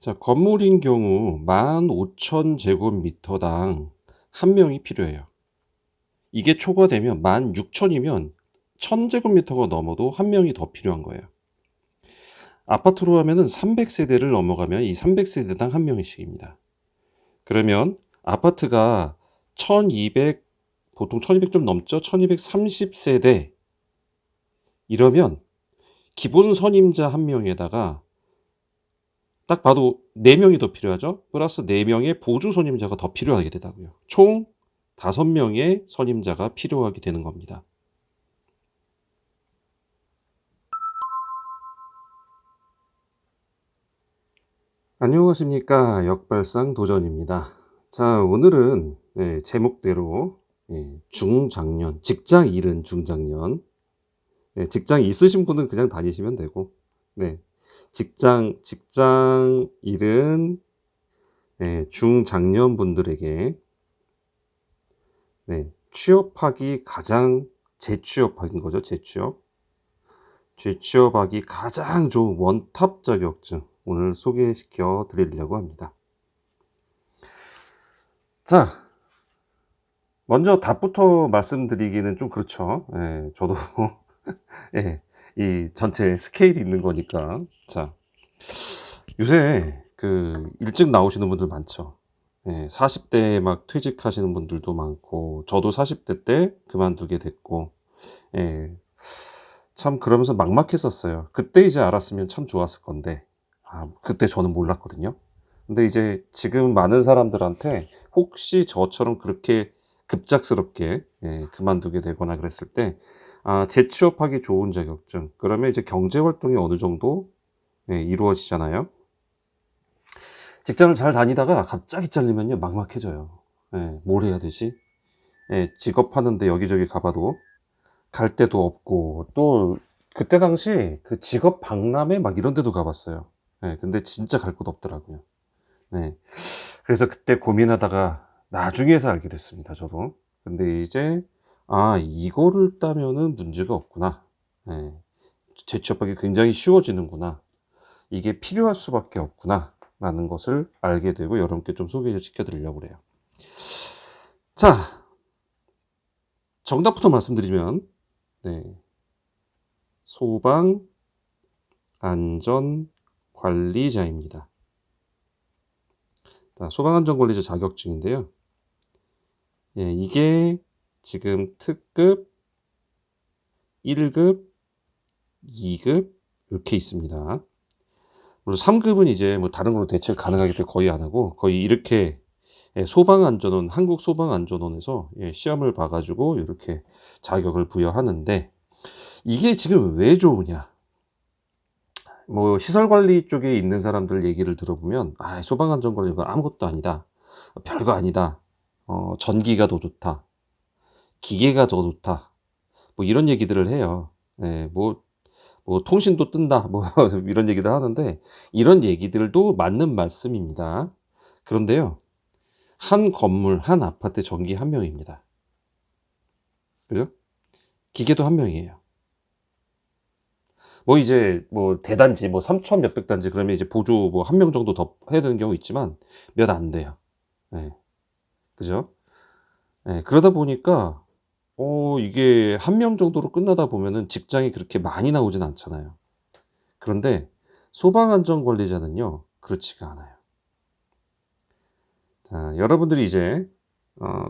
자, 건물인 경우 15,000제곱미터당 한 명이 필요해요. 이게 초과되면 16,000이면 1,000제곱미터가 넘어도 한 명이 더 필요한 거예요. 아파트로 하면은 300세대를 넘어가면 이 300세대당 한 명씩입니다. 그러면 아파트가 1200, 보통 1200 좀 넘죠? 1230세대. 이러면 기본 선임자 한 명에다가 딱 봐도 4명이 더 필요하죠. 플러스 4명의 보조 선임자가 더 필요하게 되다고요. 총 5명의 선임자가 필요하게 되는 겁니다. 안녕하십니까. 역발상 도전입니다. 자, 오늘은 제목대로 중장년, 직장 잃은 중장년, 직장 있으신 분은 그냥 다니시면 되고, 네, 직장 잃은 중장년 분들에게 취업하기 가장 재취업하기인 거죠. 재취업하기 가장 좋은 원탑 자격증 오늘 소개시켜 드리려고 합니다. 자, 먼저 답부터 말씀드리기는 좀 그렇죠. 저도 이 전체 스케일이 있는 거니까. 자, 요새 그 일찍 나오시는 분들 많죠. 40대에 막 퇴직하시는 분들도 많고, 저도 40대 때 그만두게 됐고, 참 그러면서 막막했었어요. 그때 이제 알았으면 참 좋았을 건데, 그때 저는 몰랐거든요. 근데 이제 지금 많은 사람들한테 혹시 저처럼 그렇게 급작스럽게 그만두게 되거나 그랬을 때, 재취업하기 좋은 자격증. 그러면 이제 경제 활동이 어느 정도 이루어지잖아요. 직장을 잘 다니다가 갑자기 잘리면요, 막막해져요. 뭘 해야 되지? 직업하는데 여기저기 가봐도 갈 데도 없고, 또 그때 당시 그 직업 박람회 막 이런 데도 가봤어요. 근데 진짜 갈 곳 없더라고요. 네. 그래서 그때 고민하다가 나중에서 알게 됐습니다, 저도. 근데 이제, 이거를 따면은 문제가 없구나. 예. 재취업하기 굉장히 쉬워지는구나. 이게 필요할 수밖에 없구나. 라는 것을 알게 되고 여러분께 좀 소개시켜 드리려고 그래요. 자, 정답부터 말씀드리면, 네. 소방 안전 관리자입니다. 소방 안전 관리자 자격증인데요. 이게 지금 특급 1급, 2급 이렇게 있습니다. 물론 3급은 이제 뭐 다른 걸로 대체를 가능하기 때문에 거의 안 하고, 거의 이렇게 소방안전원, 한국소방안전원에서 시험을 봐가지고 이렇게 자격을 부여하는데, 이게 지금 왜 좋으냐? 뭐 시설관리 쪽에 있는 사람들 얘기를 들어보면, 소방안전관리가 아무것도 아니다, 별거 아니다, 전기가 더 좋다, 기계가 더 좋다, 뭐 이런 얘기들을 해요. 뭐 통신도 뜬다, 뭐 이런 얘기들 하는데, 이런 얘기들도 맞는 말씀입니다. 그런데요, 한 건물, 한 아파트 전기 한 명입니다. 그죠? 기계도 한 명이에요. 뭐 이제 뭐 대단지, 뭐 3천 몇백 단지 그러면 이제 보조 뭐 한 명 정도 더 해야 되는 경우 있지만 몇 안 돼요. 예. 그죠? 그러다 보니까 이게 한 명 정도로 끝나다 보면은 직장이 그렇게 많이 나오진 않잖아요. 그런데 소방안전관리자는요, 그렇지가 않아요. 자, 여러분들이 이제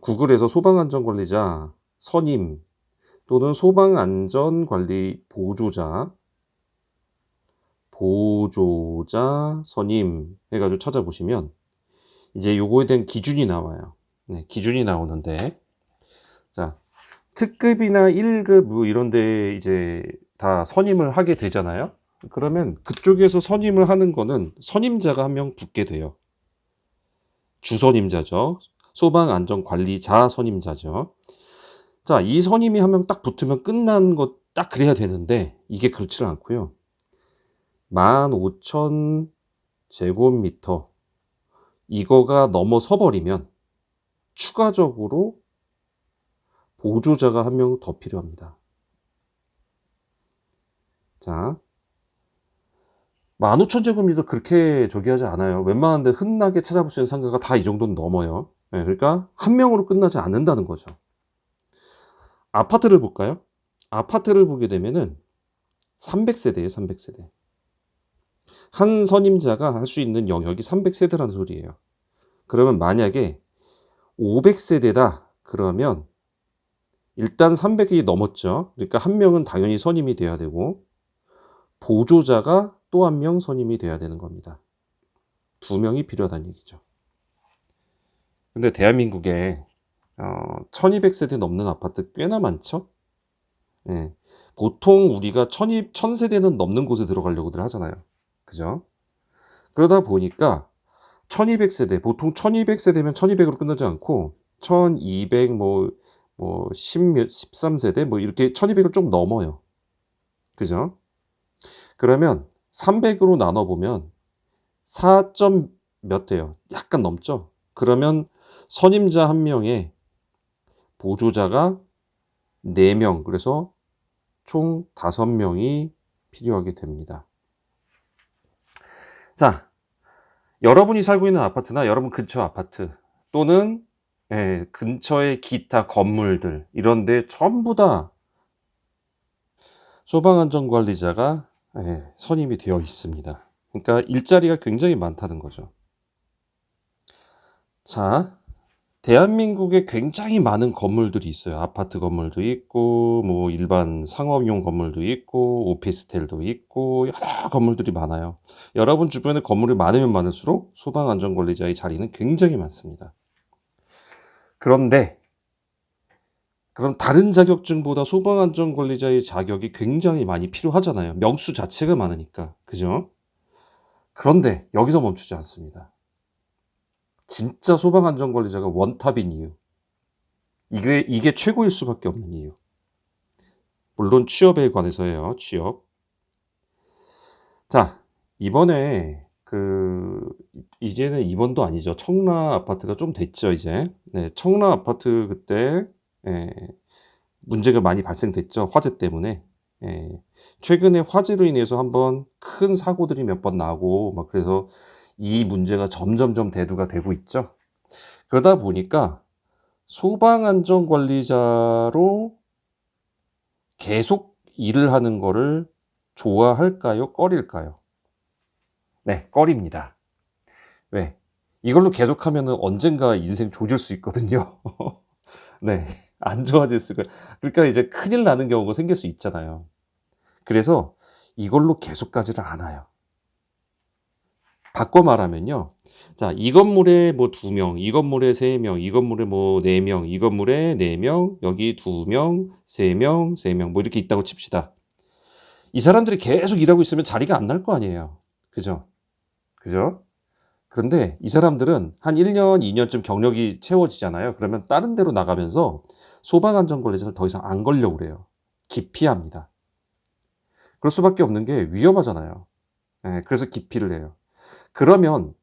구글에서 소방안전관리자 선임 또는 소방안전관리 보조자 선임 해가지고 찾아보시면 이제 요거에 대한 기준이 나와요. 기준이 나오는데, 자, 특급이나 1급 뭐 이런 데 이제 다 선임을 하게 되잖아요. 그러면 그쪽에서 선임을 하는 거는 선임자가 한 명 붙게 돼요. 주선임자죠. 소방안전관리자 선임자죠. 자, 이 선임이 한 명 딱 붙으면 끝난 것 딱 그래야 되는데, 이게 그렇지는 않고요. 15,000제곱미터 이거가 넘어서 버리면 추가적으로 보조자가 한 명 더 필요합니다. 자, 15,000제곱미터 그렇게 저기 하지 않아요. 웬만한데 흔하게 찾아볼 수 있는 상가가 다 이 정도는 넘어요. 예, 그러니까 한 명으로 끝나지 않는다는 거죠. 아파트를 볼까요? 아파트를 보게 되면은 300세대예요, 300세대. 한 선임자가 할 수 있는 영역이 300세대라는 소리예요. 그러면 만약에 500세대다 그러면 일단 300이 넘었죠. 그러니까 한 명은 당연히 선임이 돼야 되고 보조자가 또 한 명 선임이 돼야 되는 겁니다. 2명이 필요하다는 얘기죠. 근데 대한민국에 1200세대 넘는 아파트 꽤나 많죠? 예. 보통 우리가 1000세대는 넘는 곳에 들어가려고들 하잖아요. 그죠? 그러다 보니까 1200세대, 보통 1200세대면 1200으로 끝나지 않고 1200, 13세대, 이렇게 1200을 좀 넘어요. 그죠? 그러면 300으로 나눠보면 4. 몇 대요? 약간 넘죠? 그러면 선임자 1명에 보조자가 4명, 그래서 총 5명이 필요하게 됩니다. 자, 여러분이 살고 있는 아파트나 여러분 근처 아파트 또는 근처의 기타 건물들 이런 데 전부 다 소방안전관리자가 선임이 되어 있습니다. 그러니까 일자리가 굉장히 많다는 거죠. 자, 대한민국에 굉장히 많은 건물들이 있어요. 아파트 건물도 있고 일반 상업용 건물도 있고 오피스텔도 있고 여러 건물들이 많아요. 여러분 주변에 건물이 많으면 많을수록 소방안전관리자의 자리는 굉장히 많습니다. 그런데 그럼 다른 자격증보다 소방안전관리자의 자격이 굉장히 많이 필요하잖아요. 명수 자체가 많으니까. 그죠? 그런데 여기서 멈추지 않습니다. 진짜 소방안전관리자가 원탑인 이유. 이게 최고일 수밖에 없는 이유. 물론 취업에 관해서예요. 취업. 자, 이번에 이제는 이번도 아니죠. 청라 아파트가 좀 됐죠, 이제. 네, 청라 아파트 그때 문제가 많이 발생됐죠. 화재 때문에. 최근에 화재로 인해서 한번 큰 사고들이 몇 번 나고 그래서 이 문제가 점점점 대두가 되고 있죠. 그러다 보니까 소방안전관리자로 계속 일을 하는 거를 좋아할까요? 꺼릴까요? 네, 꺼립니다. 왜? 이걸로 계속하면은 언젠가 인생 조질 수 있거든요. 네, 안 좋아질 수가. 그러니까 이제 큰일 나는 경우가 생길 수 있잖아요. 그래서 이걸로 계속 가지를 않아요. 바꿔 말하면요. 자, 이 건물에 2명, 이 건물에 3명, 이 건물에 4명, 이 건물에 4명, 여기 2명, 3명, 3명, 이렇게 있다고 칩시다. 이 사람들이 계속 일하고 있으면 자리가 안 날 거 아니에요. 그죠? 그죠? 그런데 이 사람들은 한 1년, 2년쯤 경력이 채워지잖아요. 그러면 다른 데로 나가면서 소방안전관리자를 더 이상 안 걸려고 그래요. 기피합니다. 그럴 수밖에 없는 게 위험하잖아요. 그래서 기피를 해요. 그러면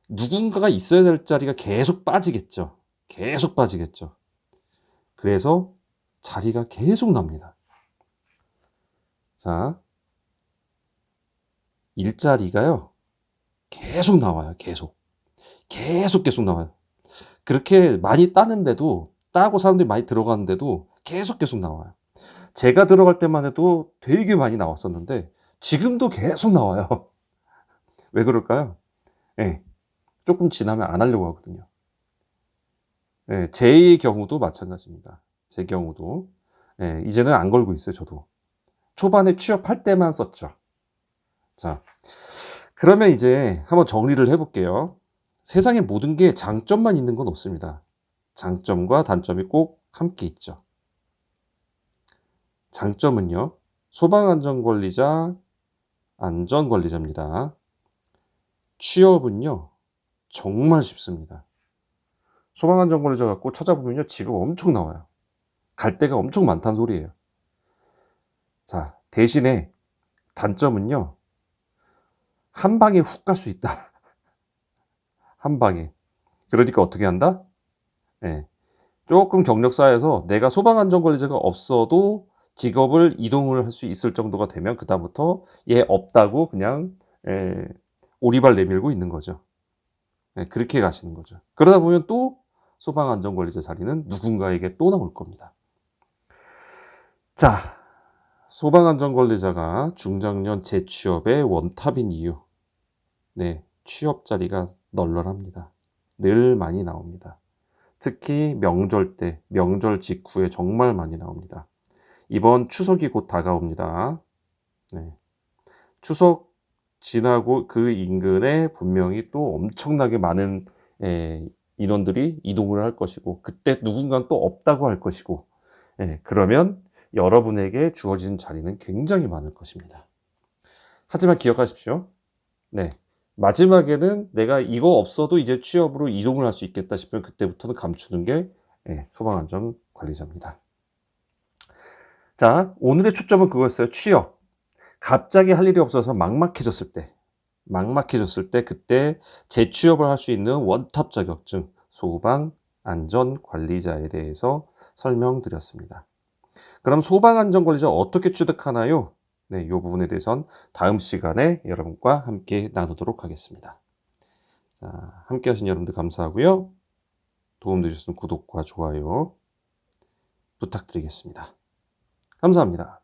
누군가가 있어야 될 자리가 계속 빠지겠죠. 계속 빠지겠죠. 그래서 자리가 계속 납니다. 자, 일자리가요. 계속 나와요. 계속 나와요. 그렇게 많이 따는데도 따고 사람들이 많이 들어가는데도 계속 나와요. 제가 들어갈 때만 해도 되게 많이 나왔었는데 지금도 계속 나와요. 왜 그럴까요? 조금 지나면 안 하려고 하거든요. 제 경우도 마찬가지입니다. 제 경우도 이제는 안 걸고 있어요. 저도 초반에 취업할 때만 썼죠. 자, 그러면 이제 한번 정리를 해볼게요. 세상에 모든 게 장점만 있는 건 없습니다. 장점과 단점이 꼭 함께 있죠. 장점은요, 소방안전관리자, 안전관리자입니다. 취업은요, 정말 쉽습니다. 소방안전관리자 갖고 찾아보면요, 직업 엄청 나와요. 갈 데가 엄청 많다는 소리예요. 자, 대신에 단점은요, 한 방에 훅 갈 수 있다. 한 방에. 그러니까 어떻게 한다? 조금 경력 쌓여서 내가 소방안전관리자가 없어도 직업을 이동을 할 수 있을 정도가 되면 그다음부터 얘 없다고 그냥 예, 오리발 내밀고 있는 거죠. 예, 그렇게 가시는 거죠. 그러다 보면 또 소방안전관리자 자리는 누군가에게 또 나올 겁니다. 자, 소방안전관리자가 중장년 재취업의 원탑인 이유. 네, 취업 자리가 널널합니다. 늘 많이 나옵니다. 특히 명절 때, 명절 직후에 정말 많이 나옵니다. 이번 추석이 곧 다가옵니다. 네. 추석 지나고 그 인근에 분명히 또 엄청나게 많은 인원들이 이동을 할 것이고, 그때 누군가는 또 없다고 할 것이고, 그러면 여러분에게 주어진 자리는 굉장히 많을 것입니다. 하지만 기억하십시오. 네. 마지막에는 내가 이거 없어도 이제 취업으로 이동을 할 수 있겠다 싶으면 그때부터는 감추는 게 소방안전관리자입니다. 자, 오늘의 초점은 그거였어요. 취업. 갑자기 할 일이 없어서 막막해졌을 때 그때 재취업을 할 수 있는 원탑 자격증 소방안전관리자에 대해서 설명드렸습니다. 그럼 소방안전관리자 어떻게 취득하나요? 네, 이 부분에 대해서는 다음 시간에 여러분과 함께 나누도록 하겠습니다. 자, 함께 하신 여러분들 감사하고요. 도움되셨으면 구독과 좋아요 부탁드리겠습니다. 감사합니다.